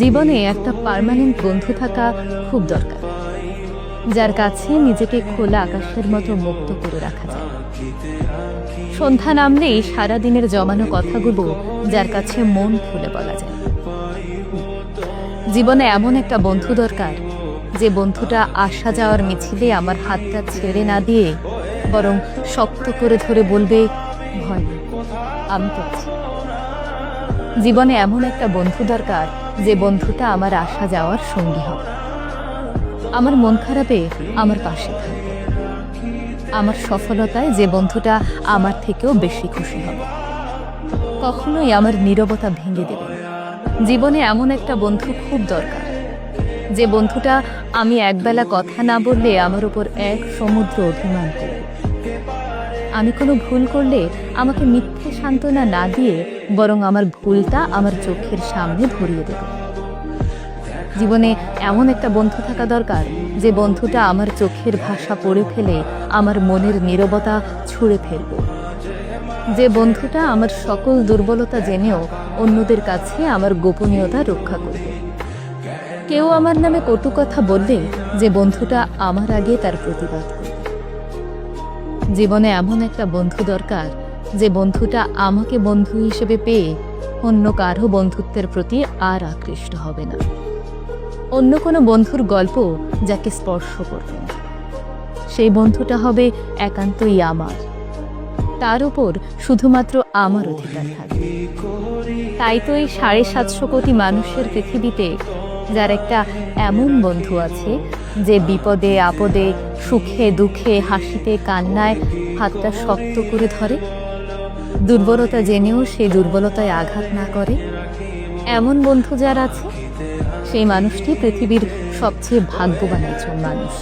জীবনে একটা পার্মানেন্ট বন্ধু থাকা খুব দরকার, যার কাছে নিজেকে খোলা আকাশের মতো মুক্ত করে রাখা যায়। সন্ধ্যা নামলেই সারাদিনের জমানো কথাগুলো যার কাছে মন খুলে বলা যায়। জীবনে এমন একটা বন্ধু দরকার, যে বন্ধুটা আসা যাওয়ার মিছিলে আমার হাতটা ছেড়ে না দিয়ে বরং শক্ত করে ধরে বলবে, ভয় নেই, আমি তো আছি। জীবনে এমন একটা বন্ধু দরকার, যে বন্ধুটা আমার আসা যাওয়ার সঙ্গী হবে, আমার মন খারাপে আমার পাশে থাকবে, আমার সফলতায় যে বন্ধুটা আমার থেকেও বেশি খুশি হবে, কখনোই আমার নীরবতা ভেঙে দেবে না। জীবনে এমন একটা বন্ধু খুব দরকার, যে বন্ধুটা আমি একবেলা কথা না বললে আমার উপর এক সমুদ্র অভিমান করবে, আমি কোনো ভুল করলে আমাকে মিথ্যে সান্ত্বনা না দিয়ে বরং আমার ভুলটা আমার চোখের সামনে ধরিয়ে দেবে। জীবনে এমন একটা বন্ধু থাকা দরকার, যে বন্ধুটা আমার চোখের ভাষা পড়ে ফেলে আমার মনের নীরবতা ছুঁড়ে ফেলবে, যে বন্ধুটা আমার সকল দুর্বলতা জেনেও অন্যদের কাছে আমার গোপনীয়তা রক্ষা করবে। কেউ আমার নামে কটু কথা বললে যে বন্ধুটা আমার আগে তার প্রতিবাদ করবে। জীবনে এমন একটা বন্ধু দরকার, যে বন্ধুটা আমাকে বন্ধু হিসেবে পেয়ে অন্য কারো বন্ধুত্বের প্রতি আর আকৃষ্ট হবে না, অন্য কোনো বন্ধুর গল্প যাকে স্পর্শ করবে না। সেই বন্ধুটা হবে একান্তই আমার, তার উপর শুধুমাত্র আমার অধিকার থাকবে। তাই তো এই 750 কোটি মানুষের পৃথিবীতে যার একটা এমন বন্ধু আছে, যে বিপদে আপদে সুখে দুঃখে হাসিতে কান্নায় হাতটা শক্ত করে ধরে, দুর্বলতা জেনেও সেই দুর্বলতায় আঘাত না করে। এমন বন্ধু যার আছে, সেই মানুষটি পৃথিবীর সবচেয়ে ভাগ্যবান একজন মানুষ।